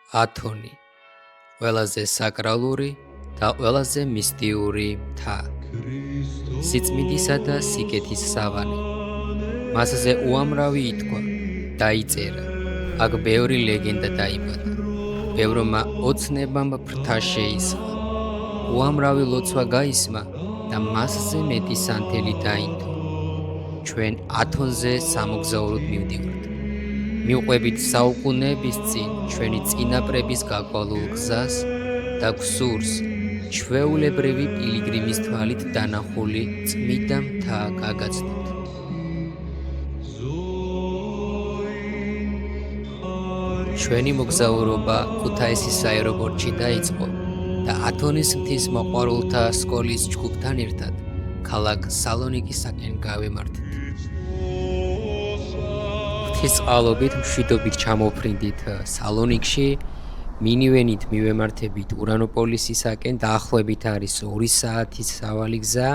ათონი ყველაზე საკრალური და ყველაზე მისტიური მთა. სიწმინდისა და სიკეთის სავანი. მასზე უამრავი ითქვა, დაიწერა. აქ ბევრი ლეგენდა დაიბადა. ბევრმა ოცნებამ ფრთა შეისხა. უამრავი ლოცვა გაისმა და მასზე მეტი სანთელი დაინდო. ჩვენ ათონზე სამოგზაუროდ მივდივართ. მივყვებით საუკუნეების წინ ჩვენი წინაპრების გაკვალულ გზას და გვსურს ჩვეულებრივი პილიგრიმის თვალით დანახული წმიდა მთა გაგაცნოთ. ჩვენი მოგზაურობა ქუთაისის აეროპორტში დაიწყო და ათონის მთის მოყვარულთა სკოლის ჯგუფთან ერთად ქალაქ სალონიკისაკენ გავემართეთ. ღვთისწყალობით მშვიდობით ჩამოფრინდით სალონიკში, მინივენით მივემართებით ურანოპოლისისაკენ, დაახლოებით არის 2 საათის სავალი გზა.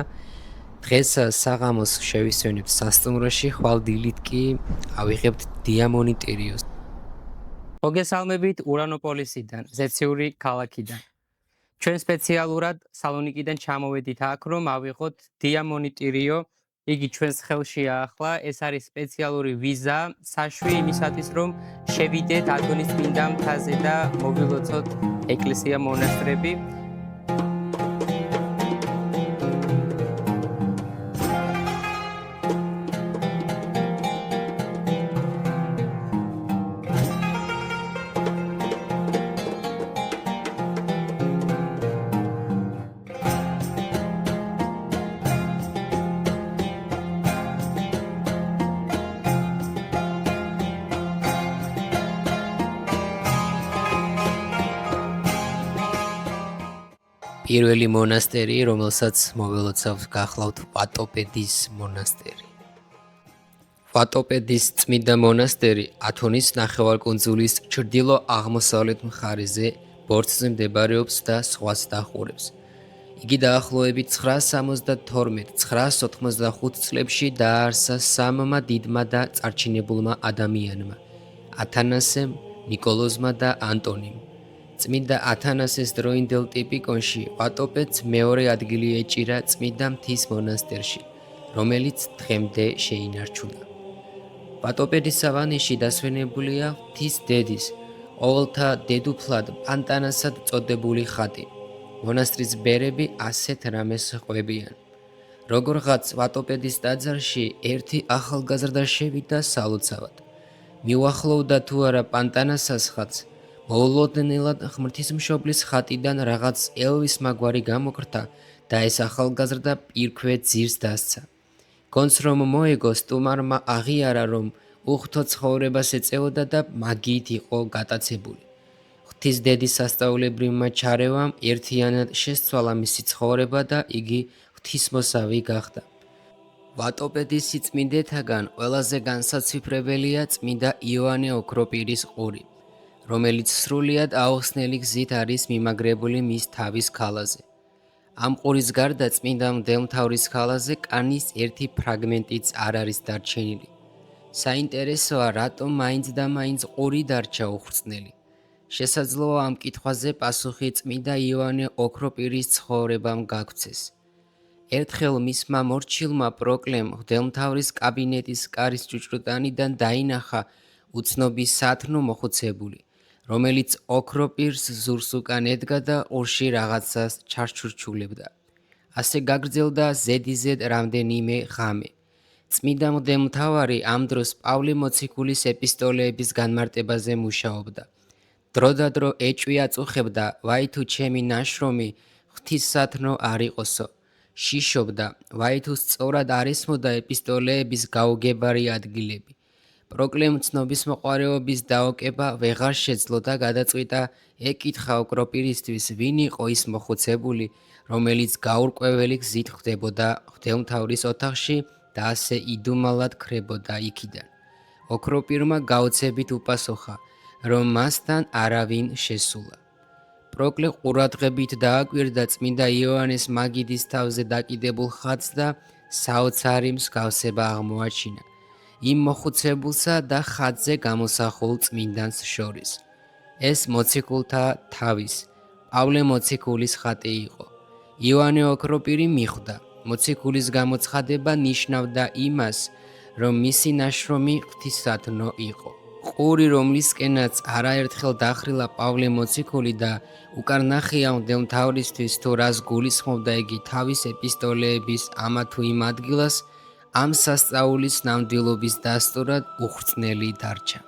დღეს საღამოს შევისვენებთ სასტუმროში, ხვალ დილით კი ავიღებთ დიამონიტერიოს. მოგესალმებით ურანოპოლისიდან, ზეციური ქალაქიდან. ჩვენ სპეციალურად სალონიკიდან ჩამოვედით აქ, რომ ავიღოთ დიამონიტერიო. იგი ჩვენს ხელშია ახლა, ეს არის სპეციალური ვიზა, საშვი იმისათვის, რომ შევიდეთ ათონის წმინდა მთაზე და მოვილოცოთ ეკლესია, მონასტრები. პირველი მონასტერი, რომელსაც მოველოცავთ, გახლავთ ვატოპედის მონასტერი. ვატოპედის წმინდა მონასტერი ათონის ნახევარკუნძულის ჩრდილო-აღმოსავლეთ მხარეზე ბორცვზე მდებარეობს და სხვას დახურებს. იგი დაახლოებით 972-985 წლებში დააარსა სამმა დიდმა და წარჩინებულმა ადამიანმა, ათანასემ, ნიკოლოზმა და ანტონიმ. წმინდა ათანასეს დროინდელ ტიპიკონში ვატოპედს მეორე ადგილი ეჭირა წმინდა მთის მონასტერში, რომელიც დღემდე შეინარჩუნა. ვატოპედის სავანიში დასვენებულია მთის დედის, ყოველთა დედუფლად პანტანასად წოდებული ხატი. მონასტრის ბერები ასეთ რამეს ყვებიან. როგორღაც ვატოპედის ტაძარში ერთი ახალგაზრდა შევიდა სალოცავად. მიუახლოვდა თუ არა პანტანასას ხატს, მოულოდნელად ღმრთისმშობლის ხატიდან რაღაც ელვის მაგვარი გამოკრთა და ეს ახალგაზრდა პირქვე ძირს დასცა. გონს რომ მოეგო, სტუმარმა აღიარა, რომ უხთო ცხოვრებას ეწეოდა და მაგიით იყო გატაცებული. ღვთის დედის სასწაულებრივმა ჩარევამ ერთიანად შესცვალა მისი ცხოვრება და იგი ღვთისმოსავი გახდა. ვატოპედის სიწმინდეთაგან ყველაზე განსაცვიფრებელია წმინდა იოანე ოქროპირის ყური, რომელიც სრულიად აუხსნელი გზით არის მიმაგრებული მის თავის ქალაზე. ამ ყურის გარდა წმინდა მღვდელმთავრის ქალაზე კანის ერთი ფრაგმენტიც არ არის დარჩენილი. საინტერესოა, რატომ მაინც და მაინც ყური დარჩა უხრწნელი. შესაძლოა ამ კითხვაზე პასუხი წმინდა იოანე ოქროპირის ცხოვრებამ გაგვცეს. ერთხელ მისმა მორჩილმა პროკლემ მღვდელმთავრის კაბინეტის კარის ჭუჭრუტანიდან დაინახა უცნობი სათნო მოხუცებული, რომელიც ოქროპირს ზურს უკან ედგა და ყურში რაღაცას ჩარჩურჩულებდა. ასე გაგრძელდა ზედიზედ რამდენიმე ღამე. წმინდა მღვდელმთავარი ამ დროს პავლე მოციქულის ეპისტოლეების განმარტებაზე მუშაობდა. დროდადრო ეჭვი-აწუხებდა, ვაი თუ ჩემი ნაშრომი ღვთისსათნო არ იყოსო. შიშობდა, ვაი თუ სწორად არ ესმოდა ეპისტოლეების გაუგებარი ადგილები. პროკლემ ცნობისმოყვარეობის დაოკება ვეღარ შეძლო და გადაწყვიტა ეკითხა ოქროპირისთვის, ვინ იყო ის მოხუცებული, რომელიც გაურკვეველი გზით ხვდებოდა მღვდელმთავრის ოთახში და ასე იდუმალად ქრებოდა იქიდან. ოქროპირმა გაოცებით უპასუხა, რომ მასთან არავინ შესულა. პროკლე ყურადღებით დააკვირდა წმინდა იოანეს მაგიდის თავზე დაკიდებულ ხატს და საოცარი მსგავსება აღმოაჩინა იმ მოხუცებულსა და ხატზე გამოსახულ წმინდანს შორის. ეს მოციქულთა თავის, პავლე მოციქულის ხატი იყო. იოანე ოქროპირი მიხვდა, მოციქულის გამოცხადება ნიშნავდა იმას, რომ მისი ნაშრომი ღვთისადნო იყო. ყური, რომლისკენაც არაერთხელ დახრილა პავლე მოციქული და უკარნახია მღვდელმთავრისთვის, თუ რას გულისხმობდა იგი თავის ეპისტოლეების ამა თუ იმ ადგილას, ამ სასწაულის ნამდვილობის დასტურად უხრწნელი დარჩა.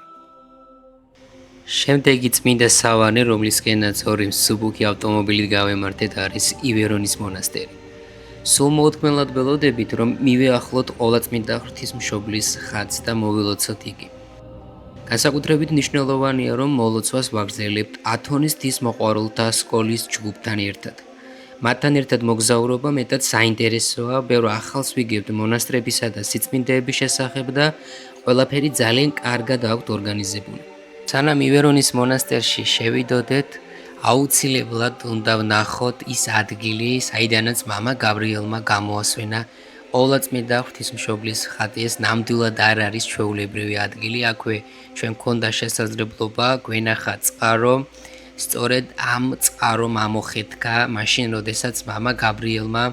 შემდეგი წმინდა სავანე, რომლისკენაც ორი მსუბუქი ავტომობილით გავემართეთ, არის ივერონის მონასტერი. სულ მოუთმელად ველოდებით, რომ მივეახლოთ ყოლაწმინდა ღვთისმშობლის ხატს და მოვილოცოთ იგი. განსაკუთრებით მნიშვნელოვანია, რომ მოლოცვას ვაგრძელებთ ათონის ღვთისმოყვარულთა სკოლის ჯგუფთან ერთად. მათთან ერთად მოგზაურობა მეტად საინტერესოა, ბევრ ახალს ვიგებთ მონასტრებისა და სიწმინდეების შესახებ და ყველაფერი ძალიან კარგად აქვთ ორგანიზებული. სანამ ივერონის მონასტერში შევიდოდეთ, აუცილებლად უნდა ვნახოთ ის ადგილი, საიდანაც მამა გაბრიელმა გამოასვენა ყოლაწმინდა ღვთისმშობლის ხატი. ეს ნამდვილად არ არის ჩვეულებრივი ადგილი, აქვე ჩვენ გვქონდა შესაძლებლობა გვენახა წყარო. სწორედ ამ წყარომ ამოხეთქა მაშინ, როდესაც მამა გაბრიელმა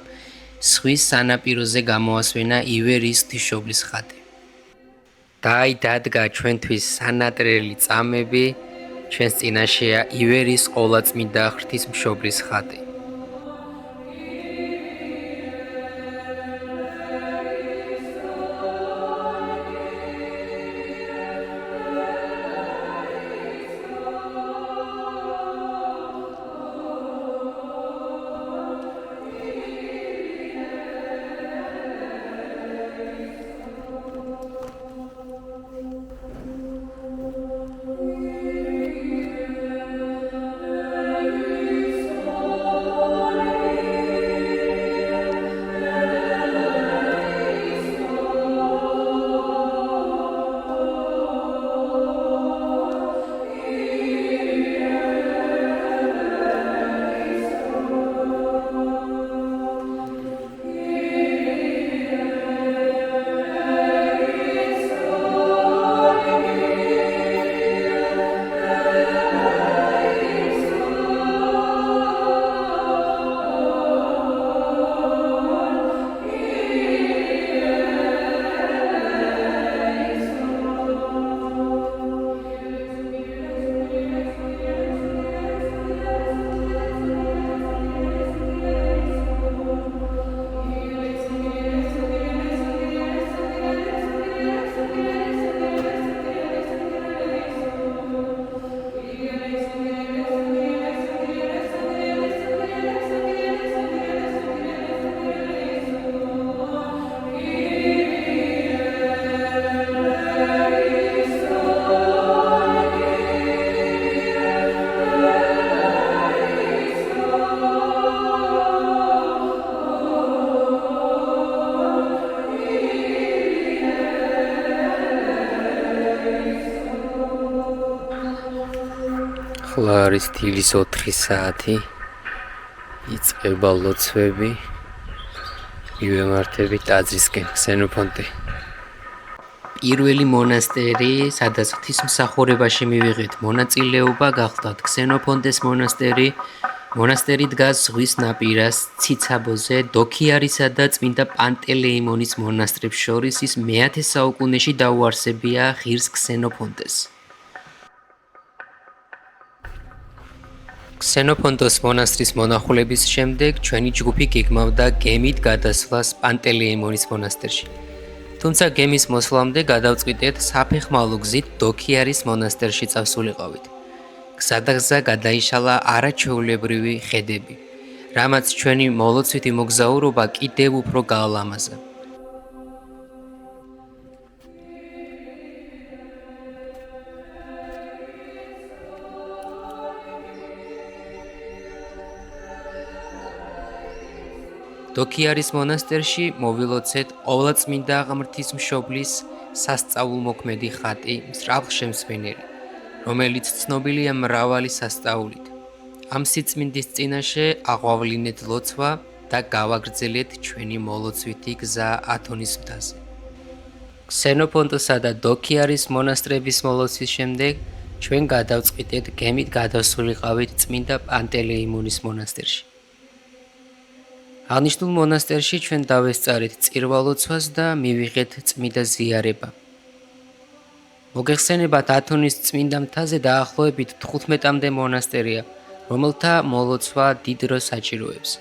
ზღვის სანაპიროზე გამოასვენა ივერიის ღვთისმშობლის ხატი. და აი დადგა ჩვენთვის სანატრელი წამები, ჩვენს წინაშეა ივერიის ყოლაწმინდა ღვთისმშობლის ხატი. ახლა არის დილის 4 საათი, იწყება ლოცვები, მივემართებით ტაძრისკენ, ქსენოფონტე. პირველი მონასტერი, სადაც ღვთისმსახურებაში მივიღეთ მონაწილეობა, გახლდათ ქსენოფონტეს მონასტერი. მონასტერი დგას ზღვის ნაპირას, ციცაბოზე, დოქიარისა და წმინდა პანტელეიმონის მონასტრებს შორის. ის მე-10 საუკუნეში დაუარსებია ღირს ქსენოფონტეს. ქსენოფონტოს მონასტრის მონახულების შემდეგ ჩვენი ჯგუფი გეგმავდა გემით გადასვლას პანტელეიმონის მონასტერში. თუმცა გემის მოსვლამდე გადავწყვიტეთ საფეხმავლო გზით დოქიარის მონასტერში წავსულიყავით. გზადაგზა გადაიშალა არაჩვეულებრივი ხედები, რამაც ჩვენი მოლოცვითი მოგზაურობა კიდევ უფრო გაალამაზა. დოქიარის მონასტერში მოვილოცეთ ყოლაწმინდა ღვთისმშობლის სასწაულმოქმედი ხატი მსრავლშემსვენერი, რომელიც ცნობილია მრავალი სასწაულით. ამ სიწმინდის წინაშე აღვავლინეთ ლოცვა და გავაგრძელეთ ჩვენი მოლოცვითი გზა ათონის მთაზე. ქსენოფონტოსა და დოქიარის მონასტრების მოლოცვის შემდეგ ჩვენ გადავწყვიტეთ გემით გადავსულიყავით წმინდა პანტელეიმონის მონასტერში. აღნიშნულ მონასტერში ჩვენ დავესწარეთ წირვალოცვას და მივიღეთ წმინდა ზიარება. მოგეხსენებათ, ათონის წმინდა მთაზე დაახლოებით 15-მდე მონასტერია, რომელთა მოლოცვა დიდ დროს საჭიროებს.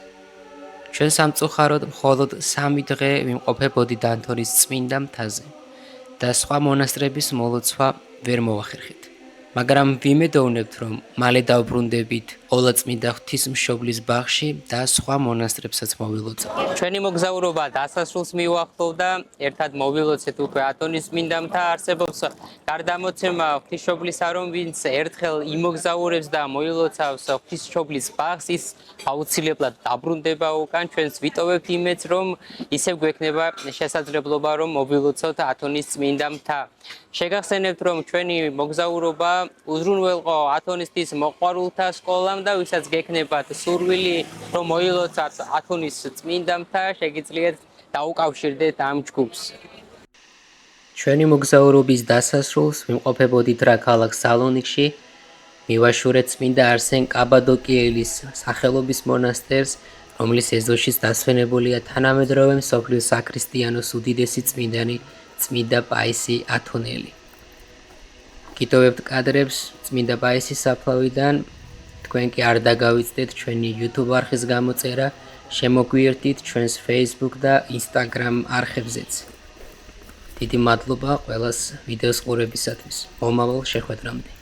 ჩვენ სამწუხაროდ მხოლოდ 3 დღე ვიმყოფებოდით ათონის წმინდა მთაზე და სხვა მონასტრების მოლოცვა ვერ მოვახერხეთ. მაგრამ ვიმედოვნებთ, რომ მალე დავბრუნდებით ყოვლადწმინდა ღვთისმშობლის ბაღში და სხვა მონასტრებსაც მოვილოცავთ. ჩვენი მოგზაურობა დასასრულს მიუახლოვდა, ერთად მოვილოცეთ უკვე ათონის წმინდა მთა არსებობს გარდამოცემა ღვთისმშობლის არომ ვინც ერთხელ იმოგზაურებს და მოილოცავს ღვთისმშობლის ბაღს, ის აუცილებლად დაბრუნდება უკან. ჩვენს ვიტოვებთ იმედს, რომ ისევ გვექნება შესაძლებლობა, რომ მოვილოცოთ ათონის წმინდა მთა. შეგახსენებთ, რომ ჩვენი მოგზაურობა უზრუნველყო ათონისთვის მოყვარულთა სკოლამ და ვისაც გექნებათ სურვილი, რომ მოილოცოთ ათონის წმინდა მთა, შეგიძლიათ დაუკავშირდეთ ამ ჯგუფს. ჩვენი მოგზაურობის დასასრულს ვიმყოფებოდით რა ქალაქ სალონიკში, მივაშურეთ წმინდა არსენ კაბადოკიელის სახელობის მონასტერს, რომლის ეზოშიც დასვენებულია თანამედროვე მსოფლიოს საქრისტიანოს უდიდესი წმინდანი წმინდა პაისი ათონელი. გიტოვებთ კადრებს წმინდა პაისის საფლავიდან, თქვენ კი არ დაგავიწყდეთ ჩვენი YouTube არხის გამოწერა, შემოგვიერთდით ჩვენს Facebook და Instagram არხებზეც. დიდი მადლობა ყველას ვიდეოს ყურებისათვის. მომავალ შეხვედრამდე.